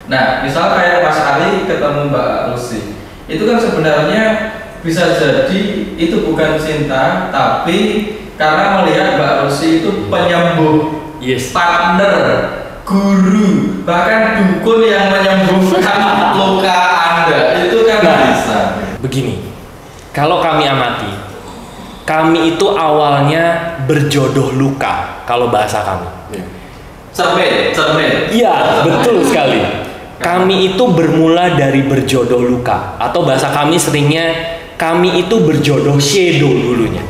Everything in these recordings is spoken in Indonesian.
Nah, misal kayak Mas Ari ketemu Mbak Lucy, itu kan sebenarnya bisa jadi itu bukan cinta, tapi karena melihat Mbak Lucy itu penyembuh, partner, guru, bahkan dukun yang menyembuhkan luka Anda, itu kan bisa. Begini, kalau kami amati, kami itu awalnya berjodoh luka, kalau bahasa kami. Cermin. Iya, betul sekali. Kami itu bermula dari berjodoh luka, atau bahasa kami seringnya kami itu berjodoh shadow dulunya.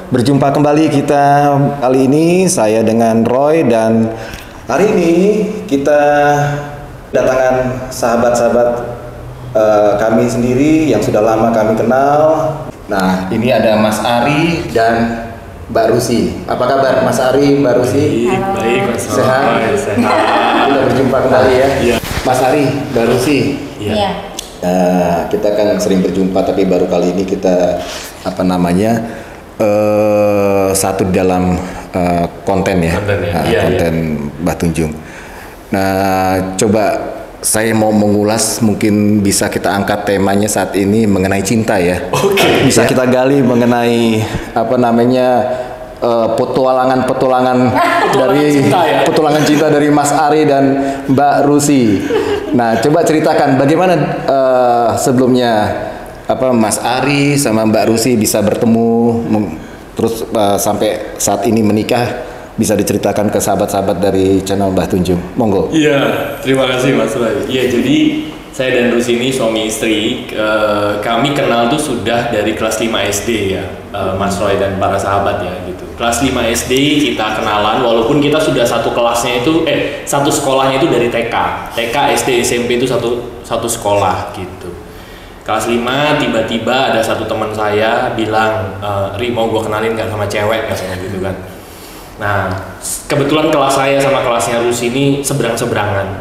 Berjumpa kembali kita kali ini, saya dengan Roy, dan hari ini kita datangan sahabat-sahabat kami sendiri yang sudah lama kami kenal. Nah, ini ada Mas Ari dan Mbak Rusi. Apa kabar Mas Ari, Mbak Rusi? Baik, Mas. Sehat? Kita berjumpa kembali ya. Mas Ari, Mbak Rusi. Iya. Kita kan sering berjumpa, tapi baru kali ini kita satu dalam konten ya, konten Mbah Tunjung. Nah, coba saya mau mengulas, mungkin bisa kita angkat temanya saat ini mengenai cinta ya. Bisa kita gali mengenai petualangan dari cinta ya? petualangan cinta dari Mas Ari dan Mbak Rusi. Nah, coba ceritakan bagaimana sebelumnya Mas Ari sama Mbak Rusi bisa bertemu, terus sampai saat ini menikah, bisa diceritakan ke sahabat-sahabat dari channel Mbah Tunjung. Monggo. Iya, terima kasih Mas Roy. Iya, jadi saya dan Rusi ini suami istri. Kami kenal tuh sudah dari kelas 5 SD ya, Mas Roy dan para sahabat ya gitu. Kelas 5 SD kita kenalan, walaupun kita sudah satu kelasnya itu, satu sekolahnya itu dari TK, SD, SMP itu satu sekolah gitu. Kelas 5 tiba-tiba ada satu teman saya bilang, Ri, mau gue kenalin gak sama cewek katanya gitu kan. Nah, kebetulan kelas saya sama kelasnya Rusi ini seberang-seberangan,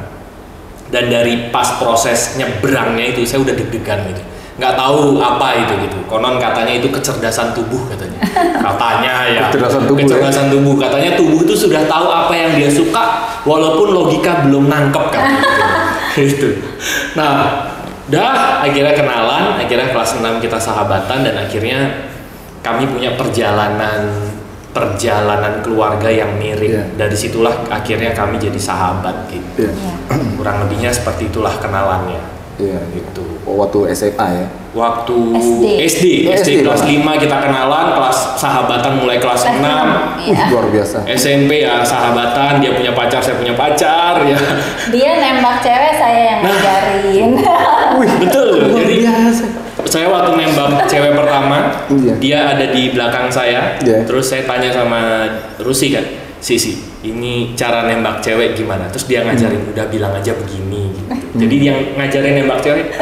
dan dari pas proses nyebrangnya itu saya udah deg-degan gitu, nggak tahu apa itu gitu. Konon katanya itu kecerdasan tubuh katanya. Katanya ya, kecerdasan tubuh. Katanya tubuh itu sudah tahu apa yang dia suka walaupun logika belum nangkep kan gitu. Nah, akhirnya kenalan, akhirnya kelas 6 kita sahabatan, dan akhirnya kami punya perjalanan keluarga yang mirip. Dari situlah akhirnya kami jadi sahabat gitu. Kurang lebihnya seperti itulah kenalannya. Gitu. Waktu SMA ya? Waktu SD kelas 5 kita kenalan, kelas sahabatan mulai kelas 6. Luar biasa. SMP ya sahabatan, dia punya pacar, saya punya pacar ya. Dia nembak cewek, saya yang ngajarin. Betul. Jadi saya waktu nembak cewek pertama, dia ada di belakang saya. Terus saya tanya sama Rusi kan, Sisi, ini cara nembak cewek gimana? Terus dia ngajarin, udah bilang aja begini gitu. Jadi yang ngajarin nembak cewek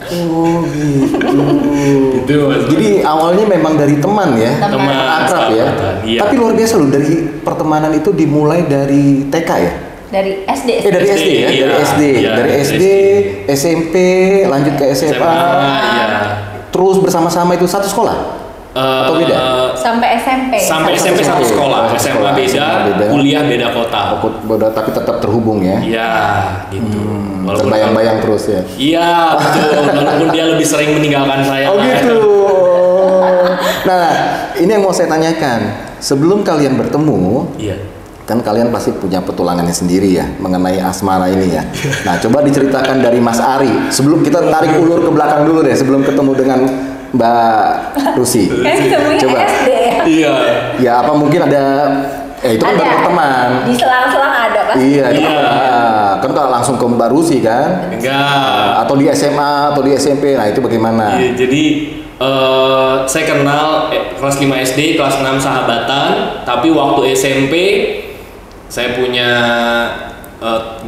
Oh gitu. Gitu, Mas. Jadi awalnya memang dari teman ya, teman akrab ya. Iya. Tapi luar biasa loh, dari pertemanan itu dimulai dari TK ya. Dari SD. Dari SD ya, iya. dari SD, Iya, dari SD, SMP, lanjut ke SMA. iya. Terus bersama-sama itu satu sekolah atau beda? Sampai SMP. Sampai SMP satu sekolah, SMA beda, kuliah beda kota. Tapi tetap terhubung ya. Iya, gitu. Terbayang-bayang terus ya. Iya, betul. Walaupun dia lebih sering meninggalkan saya. Oh gitu. Nah, ini yang mau saya tanyakan. Sebelum kalian bertemu, kan kalian pasti punya petualangannya sendiri ya mengenai asmara ini ya. Nah, coba diceritakan dari Mas Ari. Sebelum kita tarik ulur ke belakang dulu deh, sebelum ketemu dengan Mbak Rusi. Coba. SD ya? Iya. Ya, apa mungkin ada itu kan baru teman. Di selang-selang ada pasti. Iya. kan nggak langsung ke Mbak Rusi kan? Enggak. Atau di SMA atau di SMP, nah itu bagaimana? Iya, jadi saya kenal kelas 5 SD, kelas 6 sahabatan, tapi waktu SMP saya punya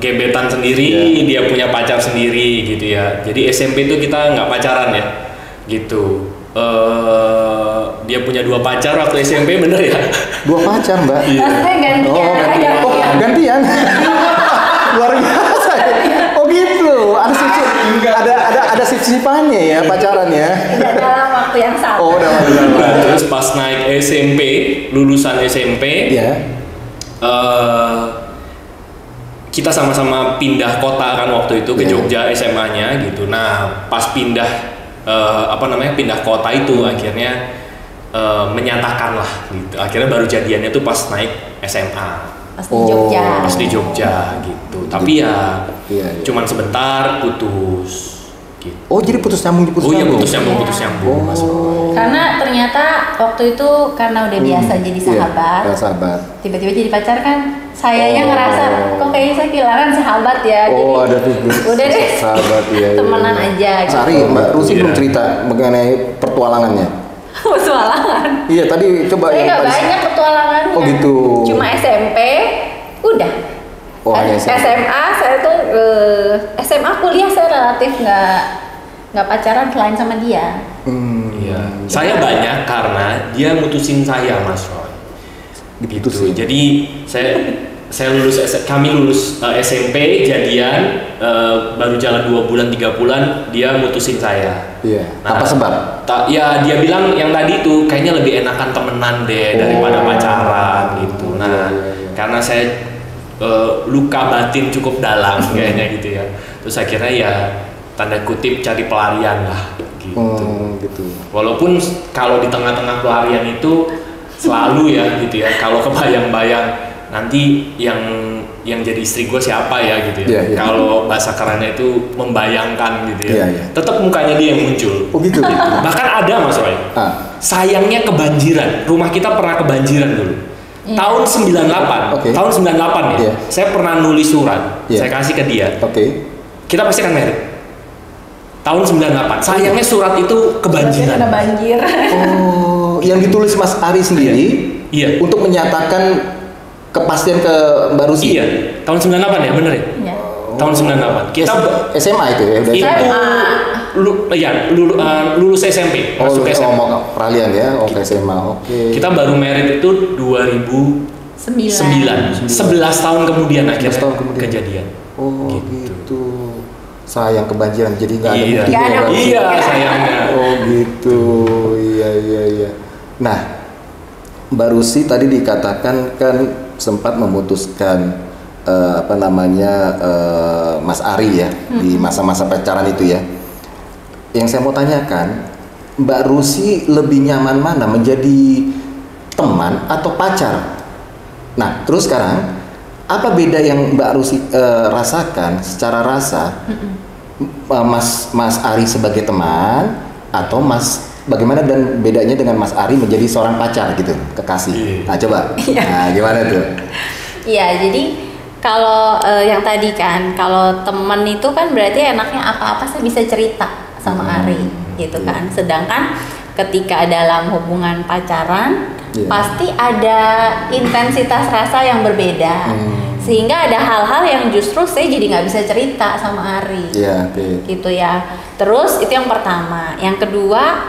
gebetan sendiri, dia punya pacar sendiri gitu ya. Jadi SMP itu kita nggak pacaran ya, gitu. Dia punya 2 pacar waktu SMP, bener ya? 2 pacar Mbak? Maksudnya gantian. Oh gantian. Luar biasa. Oh gitu. Ada sip-sipannya ya pacaran ya. Tidak dalam waktu yang sama. Oh udah. Terus pas naik SMP, lulusan SMP, Ya. kita sama-sama pindah kota kan waktu itu ke Jogja SMA-nya gitu. Nah pas pindah pindah kota itu akhirnya menyatakan lah gitu. Akhirnya baru jadiannya tuh pas naik SMA. Pas di Jogja. Pas di Jogja gitu. Tapi ya cuman sebentar putus gitu. Oh jadi putus nyambung. Oh iya putus nyambung Mas Roy. Karena ternyata waktu itu karena udah biasa jadi sahabat. Iya, sahabat. Tiba-tiba jadi pacar kan sayanya ngerasa kok kayaknya saya kehilangan sahabat ya. Oh jadi, ada tuh. udah deh. Sahabat ya. Temenan aja. Sari, Mbak Rusi belum cerita mengenai petualangannya. Petualangan. Iya tadi coba Saya yang nggak tadi. banyak petualangannya. Oh gitu. Cuma SMP, udah. Oh, hanya SMP. SMA saya tuh SMA kuliah saya relatif nggak pacaran selain sama dia. Iya. Saya banyak karena dia mutusin saya Mas Roy. Gitu. Diputusin. Jadi kami lulus SMP jadian baru jalan 2 bulan 3 bulan dia mutusin saya. Iya. Nah, Apa sebab? Ya dia bilang yang tadi tuh kayaknya lebih enakan temenan deh daripada pacaran gitu. Nah karena saya luka batin cukup dalam kayaknya gitu ya. Terus akhirnya ya tanda kutip cari pelarian lah gitu. Gitu. Walaupun kalau di tengah-tengah pelarian itu selalu ya gitu ya. Kalau kebayang-bayang nanti yang jadi istri gue siapa ya gitu ya. Iya. Kalau bahasa kerennya itu membayangkan gitu ya. Iya. Tetap mukanya dia yang muncul. Oh gitu. Bahkan ada Mas Roy. Sayangnya kebanjiran. Rumah kita pernah kebanjiran dulu. Tahun 98. Oke. Tahun 98 ya. Iya. Saya pernah nulis surat. Iya. Saya kasih ke dia. Oke. Kita pasti akan married. Tahun 98. Sayangnya surat itu kebanjiran. Kena banjir. Oh, yang ditulis Mas Ari sendiri. Iya. Untuk menyatakan kepastian ke Mbak Rusi. Iya. Tahun 98 ya, bener ya? Iya. Tahun 98. Kita SMA itu ya. Udah itu lulus SMP, masuk SMA. mau peralihan ya. Oke SMA. Oke. Kita baru married itu 2009. 11 tahun kemudian akhirnya 11 tahun kemudian. kejadian. Oh gitu. Sayang kebanjiran jadi nggak ada Iya. bukti. Nggak ada ya, Mbak Rusi. Iya, sayangnya. Oh gitu. Iya. Nah, Mbak Rusi tadi dikatakan kan sempat memutuskan Mas Ari ya di masa-masa pacaran itu ya. Yang saya mau tanyakan, Mbak Rusi lebih nyaman mana menjadi teman atau pacar? Nah, terus sekarang apa beda yang Mbak Rusi rasakan secara rasa? Mas Ari sebagai teman atau bagaimana dan bedanya dengan Mas Ari menjadi seorang pacar gitu, kekasih. Nah, coba. Nah, gimana tuh? Iya, jadi kalau yang tadi kan, kalau temen itu kan berarti enaknya apa-apa saya bisa cerita sama Ari gitu kan. Sedangkan ketika dalam hubungan pacaran pasti ada intensitas rasa yang berbeda. Sehingga ada hal-hal yang justru saya jadi nggak bisa cerita sama Ari. Iya, oke. Gitu ya. Terus itu yang pertama. Yang kedua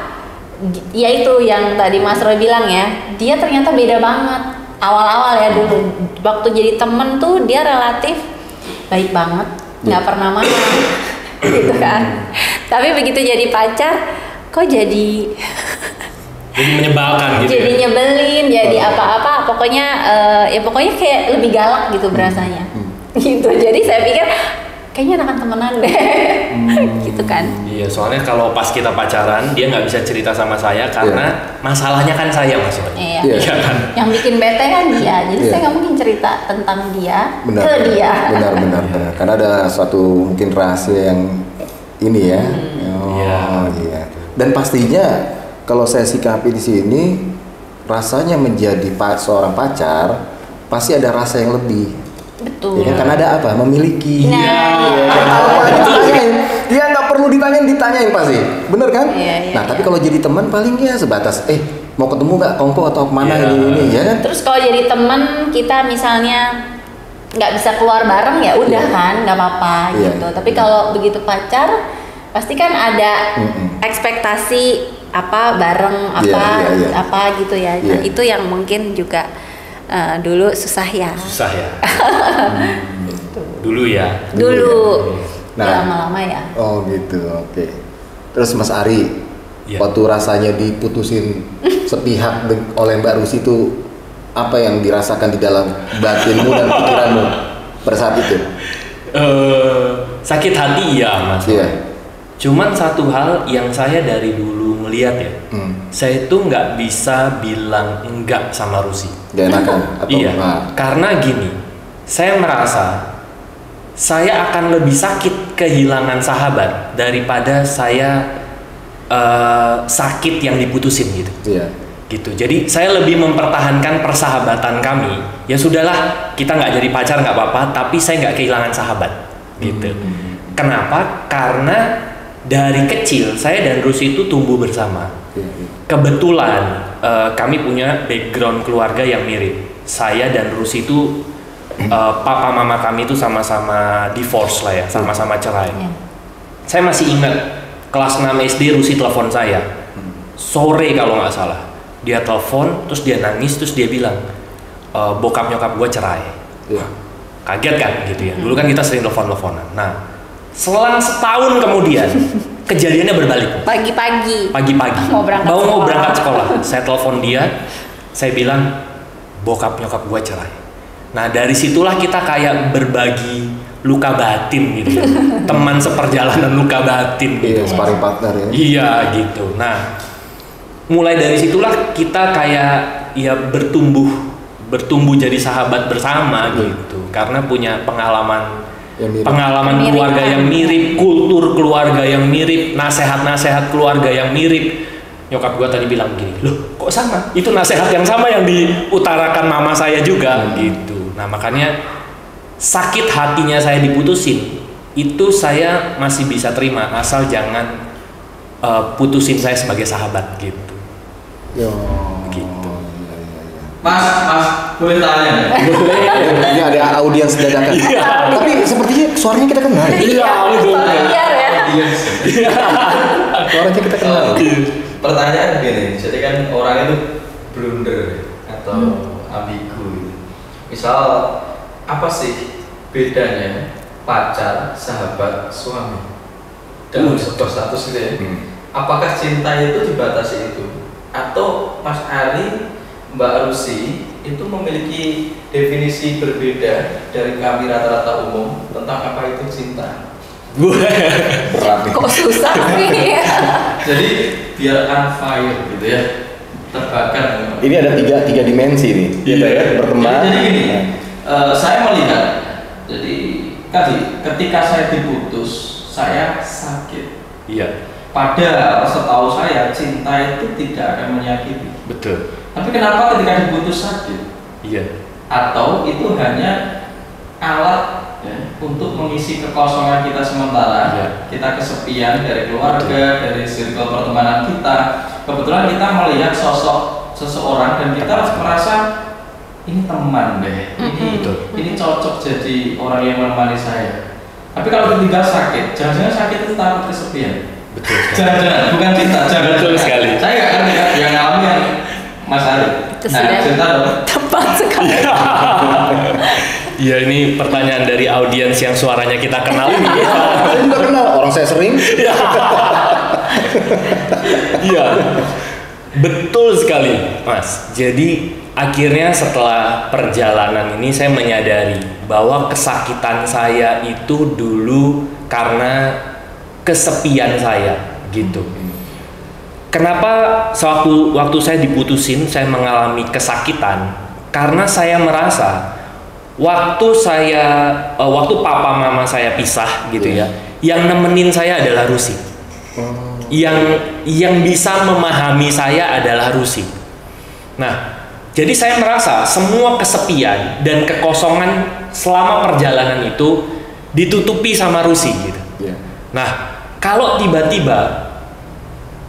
yaitu yang tadi Mas Roy bilang ya, dia ternyata beda banget. Awal-awal ya dulu waktu jadi temen tuh dia relatif baik banget, nggak pernah marah gitu kan. Tapi begitu jadi pacar kok jadi menyebalkan gitu. jadi nyebelin, jadi apa-apa pokoknya pokoknya kayak lebih galak gitu berasanya. Gitu. Jadi saya pikir kayaknya enakan temenan deh. Gitu kan. Iya, soalnya kalau pas kita pacaran dia nggak bisa cerita sama saya karena masalahnya kan saya Mas. Iya. Iya kan. Yang bikin bete kan dia, jadi saya nggak mungkin cerita tentang dia ke dia. Benar. Karena ada suatu mungkin rahasia yang ini ya. Iya. Dan pastinya kalau saya sikapi di sini rasanya menjadi seorang pacar pasti ada rasa yang lebih Betul. Ya kan, karena ada apa? Memiliki. Nah, Dia nggak perlu ditanyain pasti, bener kan? Iya, Nah tapi kalau jadi teman paling ya sebatas, mau ketemu nggak kongko atau kemana ini ya kan? Terus kalau jadi teman kita misalnya nggak bisa keluar bareng ya udah kan nggak apa-apa Iya. gitu. Tapi kalau begitu pacar pasti kan ada ekspektasi apa bareng apa gitu ya. Nah, itu yang mungkin juga dulu susah ya. Susah ya. Dulu ya. Dulu. Nah, lama-lama ya. Oh gitu, oke. Terus Mas Ari, waktu rasanya diputusin sepihak oleh Mbak Rusi itu apa yang dirasakan di dalam batinmu dan pikiranmu pada saat itu? Sakit hati ya Mas. Iya. Cuman satu hal yang saya dari dulu ngelihat ya, saya itu nggak bisa bilang enggak sama Rusi. Gak enakan? Atau Iya, karena gini, saya merasa saya akan lebih sakit kehilangan sahabat daripada saya sakit yang diputusin gitu. Iya. Gitu. Jadi saya lebih mempertahankan persahabatan kami. Ya sudahlah, kita nggak jadi pacar nggak apa-apa, tapi saya nggak kehilangan sahabat. Gitu. Kenapa? Karena dari kecil saya dan Rusi itu tumbuh bersama. Kebetulan kami punya background keluarga yang mirip. Saya dan Rusi itu papa mama kami itu sama-sama divorce lah ya, sama-sama cerai. Saya masih ingat kelas 6 SD Rusi telepon saya sore kalau nggak salah. Dia telepon, terus dia nangis, terus dia bilang bokap nyokap gue cerai. Kaget kan gitu ya. Dulu kan kita sering telepon-teleponan. Nah, selang setahun kemudian kejadiannya berbalik. Pagi-pagi Mau berangkat sekolah. Saya telepon dia, saya bilang bokap nyokap gue cerai. Nah dari situlah kita kayak berbagi luka batin gitu, teman seperjalanan luka batin gitu. Iya, sparring partner ya. Iya gitu. Nah mulai dari situlah kita kayak ya bertumbuh jadi sahabat bersama gitu, karena punya pengalaman keluarga yang mirip, kultur keluarga yang mirip, nasihat keluarga yang mirip. Nyokap gua tadi bilang gini, loh kok sama? Itu nasihat yang sama yang diutarakan mama saya juga gitu. Nah makanya sakit hatinya saya diputusin, itu saya masih bisa terima asal jangan putusin saya sebagai sahabat gitu. Gitu. Mas, boleh tanya? Ini ada audiens dadakan. Tapi sepertinya suaranya kita kenal. Iya, betul. Suaranya kita kenal. Pertanyaan gini, jadi kan orang itu blunder atau ambigu gitu. Misal apa sih bedanya pacar, sahabat, suami dalam sebuah status gitu ya? Apakah cinta itu dibatasi itu? Atau Mas Ari, Mbak Rusi itu memiliki definisi berbeda dari kami rata-rata umum tentang apa itu cinta? Berat nih. Kok susah sih? Jadi biar on fire gitu ya, terbakar. Ini ada tiga dimensi nih. Kita ya berteman. Jadi gini, saya melihat, jadi ketika saya diputus, saya sakit. Iya. Padahal setahu saya cinta itu tidak akan menyakiti. Betul. Tapi kenapa ketika diputus sakit? Iya. Atau itu hanya alat ya, untuk mengisi kekosongan kita sementara, kita kesepian dari keluarga, dari circle pertemanan kita. Kebetulan kita melihat sosok seseorang dan kita merasa ini teman deh, ini cocok jadi orang yang menemani saya. Tapi kalau ditinggal sakit, jangan-jangan sakit itu takut kesepian. Betul. Jangan, bukan cinta, jangan. Betul sekali. Saya nggak ngerti kan, yang alami yang Mas Ari. Nah, cinta dong. Tepat sekali. Iya, ini pertanyaan dari audiens yang suaranya kita kenal ini. Saya juga kenal, orang saya sering. Iya, betul sekali, Mas. Jadi akhirnya setelah perjalanan ini saya menyadari bahwa kesakitan saya itu dulu karena kesepian saya, gitu. Kenapa waktu saya diputusin saya mengalami kesakitan? Karena saya merasa waktu papa mama saya pisah gitu ya, yang nemenin saya adalah Rusi. Yang bisa memahami saya adalah Rusi. Nah, Jadi saya merasa semua kesepian dan kekosongan selama perjalanan itu ditutupi sama Rusi gitu. Nah, kalau tiba-tiba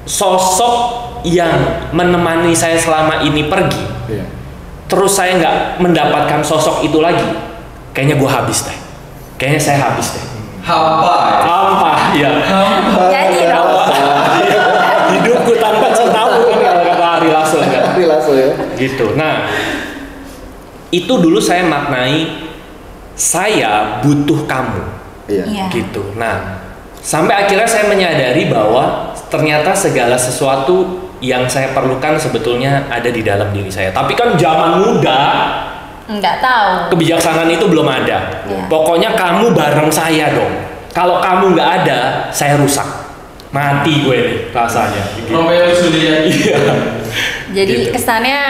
sosok yang menemani saya selama ini pergi, terus saya nggak mendapatkan sosok itu lagi, kayaknya gue habis deh. Kayaknya saya habis deh. Hampa, ya. Jadi dong. Hidupku tanpa cintamu kan kalau kata Ari Lasso kan. Ari Lasso ya. Gitu. Nah, itu dulu saya maknai saya butuh kamu. Iya. Gitu. Nah, sampai akhirnya saya menyadari bahwa ternyata segala sesuatu yang saya perlukan sebetulnya ada di dalam diri saya. Tapi kan zaman muda Nggak tahu. kebijaksanaan itu belum ada. Iya. Pokoknya kamu bareng saya dong. Kalau kamu nggak ada, saya rusak. Mati gue nih rasanya. Gitu. Romeo Juliet. Iya. Jadi Gitu. kesannya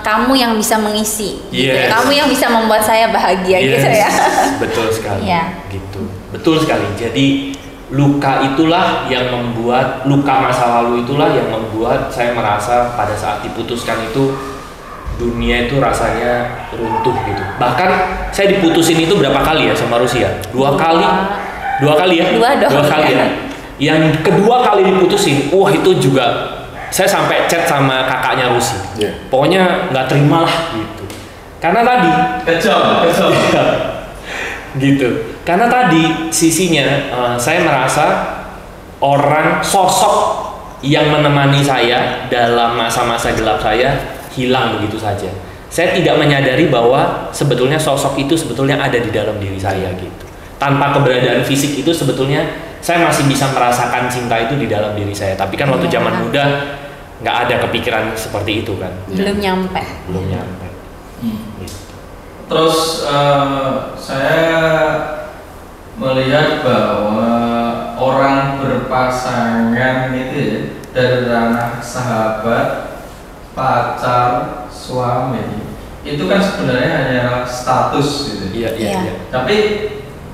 kamu yang bisa mengisi, gitu ya. Yes. Kamu yang bisa membuat saya bahagia gitu ya. Betul sekali. Iya. Gitu. Betul sekali. Jadi luka itulah yang membuat, luka masa lalu itulah yang membuat saya merasa pada saat diputuskan itu dunia itu rasanya runtuh gitu. Bahkan saya diputusin itu berapa kali ya sama Rusia? Dua kali ya? Dua kali ya. Yang kedua kali diputusin, wah itu juga saya sampai chat sama kakaknya Rusi. Pokoknya nggak terima lah gitu. Karena tadi Kejam. gitu. Karena tadi sisinya saya merasa orang sosok yang menemani saya dalam masa-masa gelap saya hilang begitu saja. Saya tidak menyadari bahwa sebetulnya sosok itu sebetulnya ada di dalam diri saya gitu. Tanpa keberadaan fisik itu sebetulnya saya masih bisa merasakan cinta itu di dalam diri saya. Tapi kan waktu zaman muda nggak ada kepikiran seperti itu kan. Belum nyampe. Gitu. Terus saya melihat bahwa orang berpasangan itu ya, dari ranah sahabat, pacar, suami itu kan sebenarnya hanya status gitu. Iya. Tapi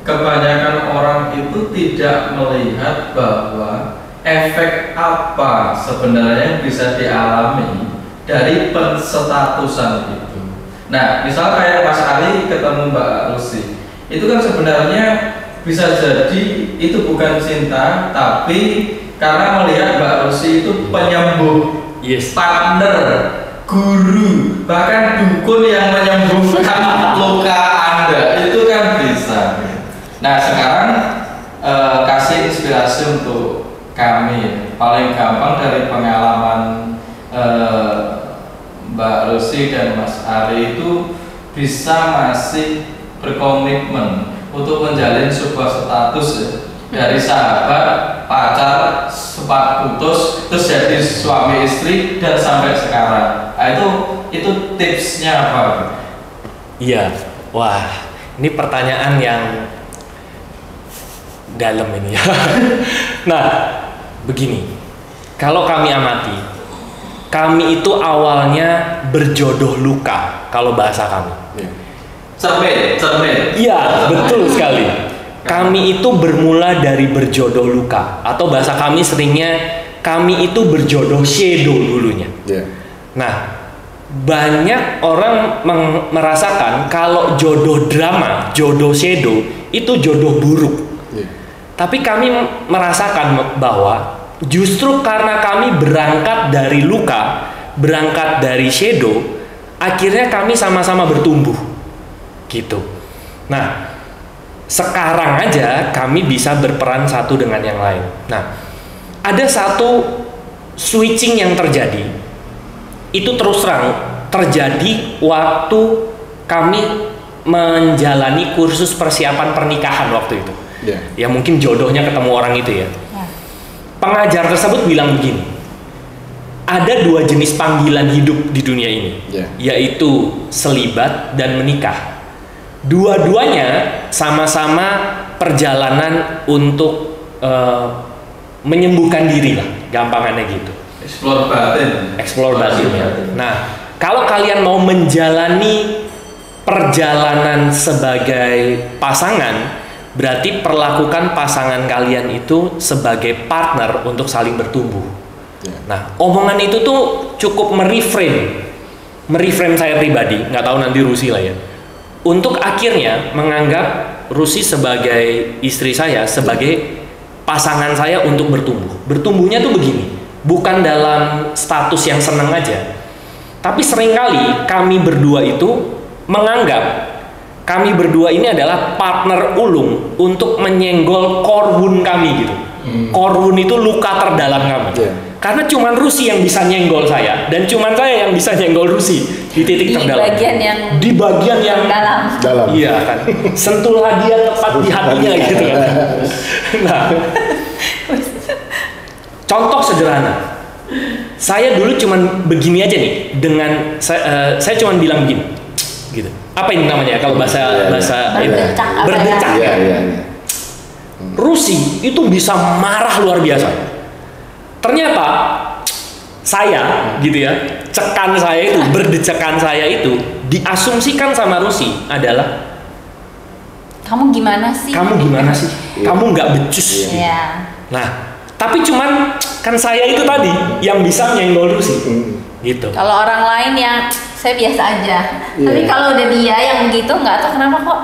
kebanyakan orang itu tidak melihat bahwa efek apa sebenarnya yang bisa dialami dari penstatusan itu. Nah, misal kayak Mas Ari ketemu Mbak Lucy, itu kan sebenarnya bisa jadi itu bukan cinta, tapi karena melihat Mbak Lucy itu penyembuh, partner, guru, bahkan dukun yang menyembuhkan luka Anda, itu kan bisa. Nah, sekarang kasih inspirasi untuk kami. Paling gampang dari pengalaman Mbak Lucy dan Mas Ari itu bisa masih berkomitmen untuk menjalin sebuah status ya, dari sahabat, pacar, sempat putus, terus jadi suami istri dan sampai sekarang. Nah, itu tipsnya apa? Iya, wah, ini pertanyaan yang dalam ini ya. Nah, begini, kalau kami amati, kami itu awalnya berjodoh luka, kalau bahasa kami. Cermin. Iya, betul sekali. Kami itu bermula dari berjodoh luka, atau bahasa kami seringnya kami itu berjodoh shadow dulunya. Nah, banyak orang merasakan kalau jodoh drama, jodoh shadow itu jodoh buruk. Tapi kami merasakan bahwa justru karena kami berangkat dari luka, berangkat dari shadow, akhirnya kami sama-sama bertumbuh gitu. Nah, sekarang aja kami bisa berperan satu dengan yang lain. Nah, ada satu switching yang terjadi. Itu terus terang terjadi waktu kami menjalani kursus persiapan pernikahan waktu itu. Ya mungkin jodohnya ketemu orang itu ya. Pengajar tersebut bilang begini, ada dua jenis panggilan hidup di dunia ini, yaitu selibat dan menikah. Dua-duanya sama-sama perjalanan untuk menyembuhkan diri lah, gampangannya gitu. Explore batin ya. Nah, kalau kalian mau menjalani perjalanan sebagai pasangan, berarti perlakukan pasangan kalian itu sebagai partner untuk saling bertumbuh. Nah, omongan itu tuh cukup mereframe mereframe saya pribadi, nggak tahu nanti Rusi lah ya, untuk akhirnya menganggap Rusi sebagai istri saya, sebagai pasangan saya untuk bertumbuh. Bertumbuhnya tuh begini, bukan dalam status yang seneng aja, tapi seringkali kami berdua itu menganggap kami berdua ini adalah partner ulung untuk menyenggol core wound kami gitu. Core wound itu luka terdalam kami. Karena cuman Rusi yang bisa nyenggol saya, dan cuman saya yang bisa nyenggol Rusi di titik terdalam. Di bagian yang dalam. Iya kan. Sentuhlah dia tepat di hatinya gitu kan. Nah, contoh sederhana. Saya dulu cuman begini aja nih, dengan saya cuman bilang begini, gitu. Apa ini namanya kalau bahasa berdecak. Rusi itu bisa marah luar biasa. Ternyata saya gitu ya, cekan saya itu, berdecekan saya itu diasumsikan sama Rusi adalah kamu gimana sih? Kamu nggak becus. Nah, tapi cuman kan saya itu tadi yang bisa nyenggol Rusi. Gitu. Kalau orang lain yang saya biasa aja. Tapi kalau udah dia yang begitu nggak tahu kenapa kok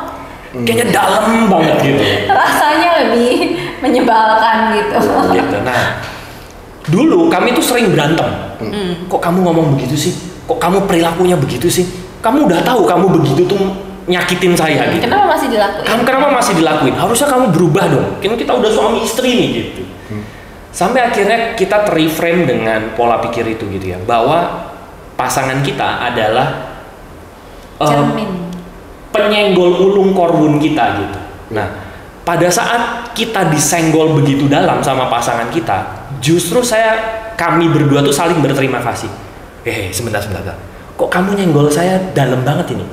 kayaknya dalam banget gitu. Rasanya lebih menyebalkan gitu. Gitu. Nah, dulu kami tuh sering berantem. Kok kamu ngomong begitu sih? Kok kamu perilakunya begitu sih? Kamu udah tahu kamu begitu tuh nyakitin saya gitu. Kenapa masih dilakuin? Kenapa masih dilakuin? Harusnya kamu berubah dong. Kan kita udah suami istri nih gitu. Sampai akhirnya kita terreframe dengan pola pikir itu gitu ya, bahwa pasangan kita adalah penyenggol ulung korbun kita gitu. Nah, pada saat kita disenggol begitu dalam sama pasangan kita, justru kami berdua tuh saling berterima kasih. Sebentar. Kok kamu nyenggol saya dalam banget ini?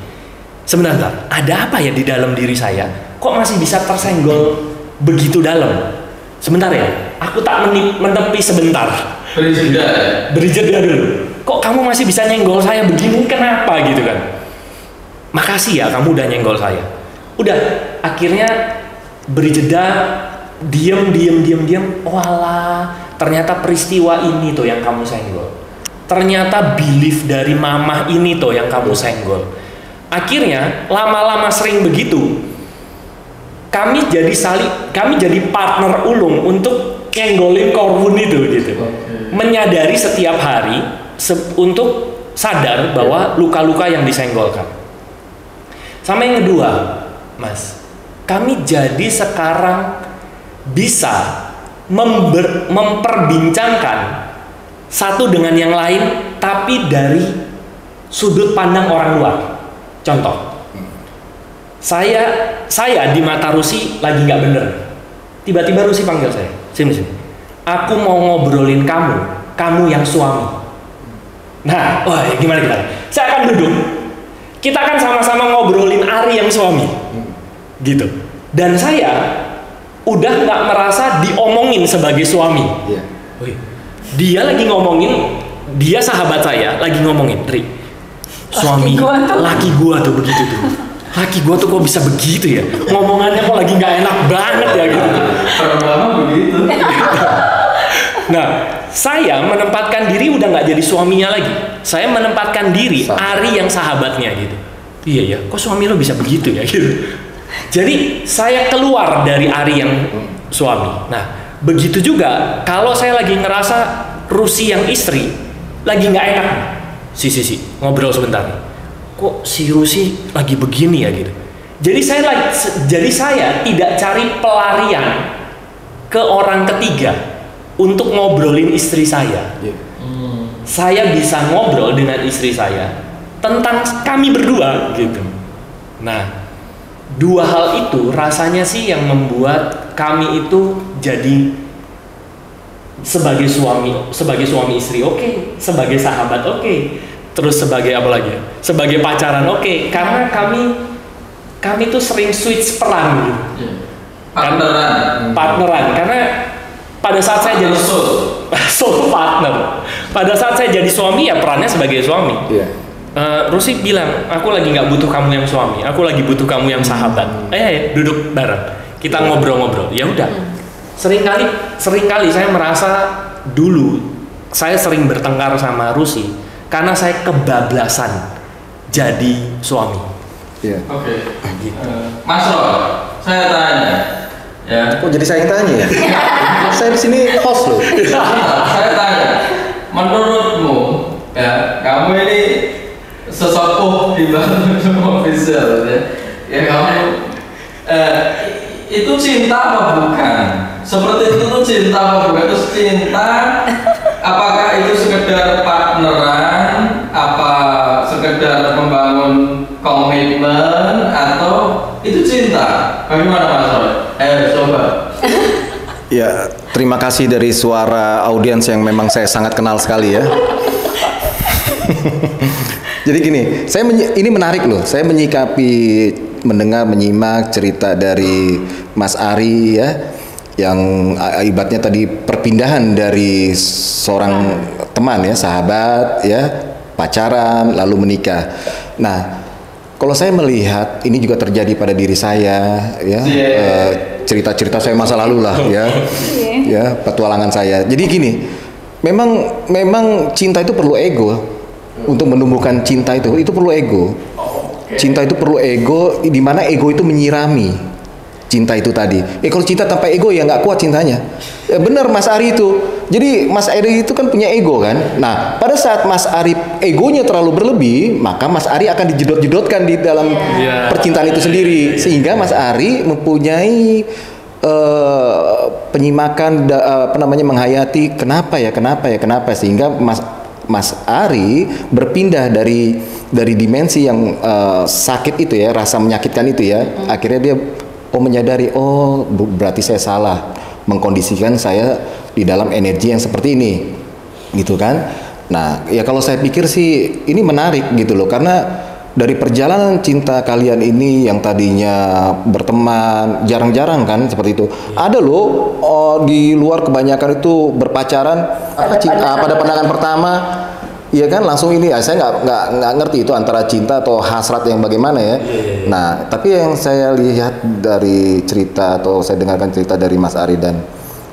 Sebentar, ada apa ya di dalam diri saya? Kok masih bisa tersenggol begitu dalam? Sebentar ya, aku tak menepi sebentar. Beri jeda dulu. Kok kamu masih bisa nyenggol saya begini? Kenapa gitu kan? Makasih ya kamu udah nyenggol saya. Udah, akhirnya beri jeda, diam. Walah, ternyata peristiwa ini tuh yang kamu senggol. Ternyata belief dari mamah ini tuh yang kamu senggol. Akhirnya lama-lama sering begitu, kami jadi partner ulung untuk nyenggolin korbun itu gitu. Menyadari setiap hari untuk sadar bahwa luka-luka yang disenggolkan. Sama yang kedua, Mas, kami jadi sekarang bisa memperbincangkan satu dengan yang lain, tapi dari sudut pandang orang luar. Contoh, saya di mata Rusi lagi nggak bener. Tiba-tiba Rusi panggil saya, sini. Aku mau ngobrolin kamu yang suami. Nah, gimana kita? Saya akan duduk. Kita akan sama-sama ngobrolin Ari yang suami, gitu. Dan saya udah nggak merasa diomongin sebagai suami. Dia lagi ngomongin, dia sahabat saya lagi ngomongin, Tri, suami laki gua tuh begitu tuh. Laki gua tuh kok bisa begitu ya? Ngomongannya kok lagi nggak enak banget ya gitu. Lama begitu. Nah, saya menempatkan diri udah nggak jadi suaminya lagi. Saya menempatkan diri Ari yang sahabatnya gitu. Iya ya, kok suami lo bisa begitu ya gitu. Jadi saya keluar dari Ari yang suami. Nah, begitu juga kalau saya lagi ngerasa Rusi yang istri lagi nggak enak. Si ngobrol sebentar. Kok si Rusi lagi begini ya gitu. Jadi saya tidak cari pelarian ke orang ketiga untuk ngobrolin istri saya. Saya bisa ngobrol dengan istri saya tentang kami berdua gitu. Nah, dua hal itu rasanya sih yang membuat kami itu jadi sebagai suami istri oke, sebagai sahabat oke, terus sebagai apa lagi? Sebagai pacaran oke, karena kami tuh sering switch peran gitu. Partneran karena pada saat saya jadi soul partner, pada saat saya jadi suami ya perannya sebagai suami. Rusi bilang, aku lagi nggak butuh kamu yang suami, aku lagi butuh kamu yang sahabat. Duduk bareng, kita ngobrol-ngobrol. Ya udah. Seringkali saya merasa dulu saya sering bertengkar sama Rusi karena saya kebablasan jadi suami. Iya. Oke. Gitu. Mas Roy, saya tanya, ya. Oh jadi saya yang tanya ya? Saya di sini host loh. Saya tanya, menurutmu, ya, kamu ini sesepuh di Bandung official, ya kamu itu cinta apa bukan? Seperti itu tuh cinta apa bukan? Terus cinta, apakah itu sekedar partneran, apa sekedar membangun komitmen, atau itu cinta? Bagaimana Mas Roy? Coba. Ya, terima kasih dari suara audiens yang memang saya sangat kenal sekali ya. Jadi gini, ini menarik loh. Saya menyimak cerita dari Mas Ari ya, yang ibaratnya tadi perpindahan dari seorang teman ya, sahabat ya, pacaran lalu menikah. Nah, kalau saya melihat ini juga terjadi pada diri saya ya, cerita-cerita saya masa lalu lah ya, ya petualangan saya. Jadi gini, memang cinta itu perlu ego. Untuk menumbuhkan cinta itu perlu ego. Cinta itu perlu ego, di mana ego itu menyirami cinta itu tadi. Kalau cinta tanpa ego ya nggak kuat cintanya. Ya benar Mas Ari itu. Jadi Mas Ari itu kan punya ego kan. Nah pada saat Mas Ari egonya terlalu berlebih, maka Mas Ari akan dijedot-jedotkan di dalam percintaan itu sendiri. Sehingga Mas Ari mempunyai penyimakan, menghayati kenapa sehingga Mas Ari berpindah dari dimensi yang sakit itu ya, rasa menyakitkan itu ya. Akhirnya dia menyadari, berarti saya salah mengkondisikan saya di dalam energi yang seperti ini, gitu kan. Nah, ya kalau saya pikir sih ini menarik gitu loh, karena dari perjalanan cinta kalian ini yang tadinya berteman, jarang-jarang kan seperti itu. Ada loh di luar kebanyakan itu berpacaran pada pandangan pertama, iya kan langsung ini. Saya nggak ngerti itu antara cinta atau hasrat yang bagaimana ya. Nah, tapi yang saya lihat dari cerita atau saya dengarkan cerita dari Mas Ari dan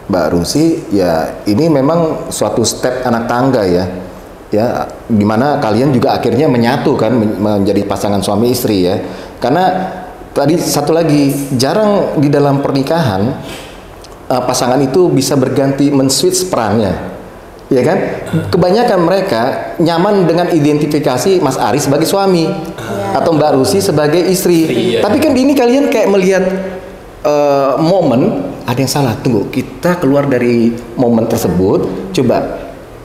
Mbak Rusi, ya ini memang suatu step anak tangga ya. Ya, dimana kalian juga akhirnya menyatu kan menjadi pasangan suami istri ya. Karena tadi satu lagi, jarang di dalam pernikahan pasangan itu bisa berganti men-switch perannya, ya kan? Kebanyakan mereka nyaman dengan identifikasi Mas Ari sebagai suami atau Mbak Rusi sebagai istri. Tapi kan ini kalian kayak melihat momen ada yang salah. Tunggu, kita keluar dari momen tersebut,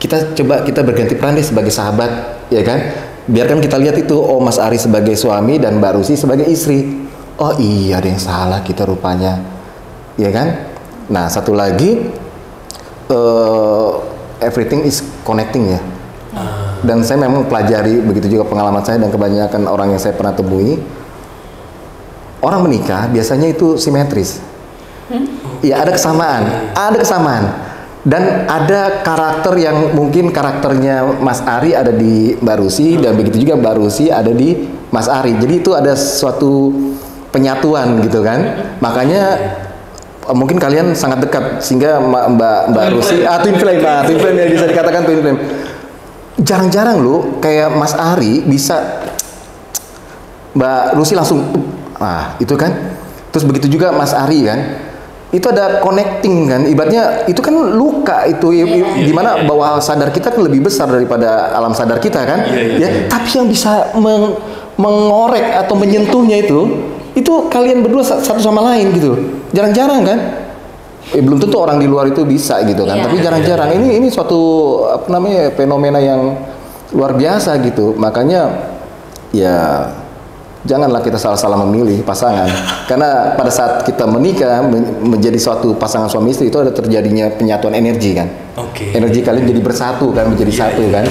kita berganti peran deh sebagai sahabat, ya kan? Biarkan kita lihat itu, Mas Ari sebagai suami dan Mbak Rusi sebagai istri. Oh iya, ada yang salah kita rupanya, ya kan? Nah, satu lagi, everything is connecting ya. Dan saya memang pelajari, begitu juga pengalaman saya dan kebanyakan orang yang saya pernah temui, orang menikah biasanya itu simetris. Ya, ada kesamaan. Dan ada karakter yang mungkin karakternya Mas Ari ada di Mbak Rusi, dan begitu juga Mbak Rusi ada di Mas Ari. Jadi itu ada suatu penyatuan gitu kan. Makanya mungkin kalian sangat dekat sehingga Mbak Rusi twin flame ya, bisa dikatakan twin flame. Jarang-jarang loh kayak Mas Ari bisa Mbak Rusi langsung itu kan. Terus begitu juga Mas Ari kan. Itu ada connecting kan, ibaratnya itu kan luka itu dimana bawah sadar kita kan lebih besar daripada alam sadar kita kan, ya. Tapi yang bisa mengorek atau menyentuhnya itu kalian berdua satu sama lain gitu, jarang-jarang kan. Belum tentu orang di luar itu bisa gitu kan, tapi jarang-jarang. Ini suatu fenomena yang luar biasa gitu. Makanya ya janganlah kita salah-salah memilih pasangan, karena pada saat kita menikah menjadi suatu pasangan suami istri itu ada terjadinya penyatuan energi kan. Energi kalian jadi bersatu kan, menjadi satu kan.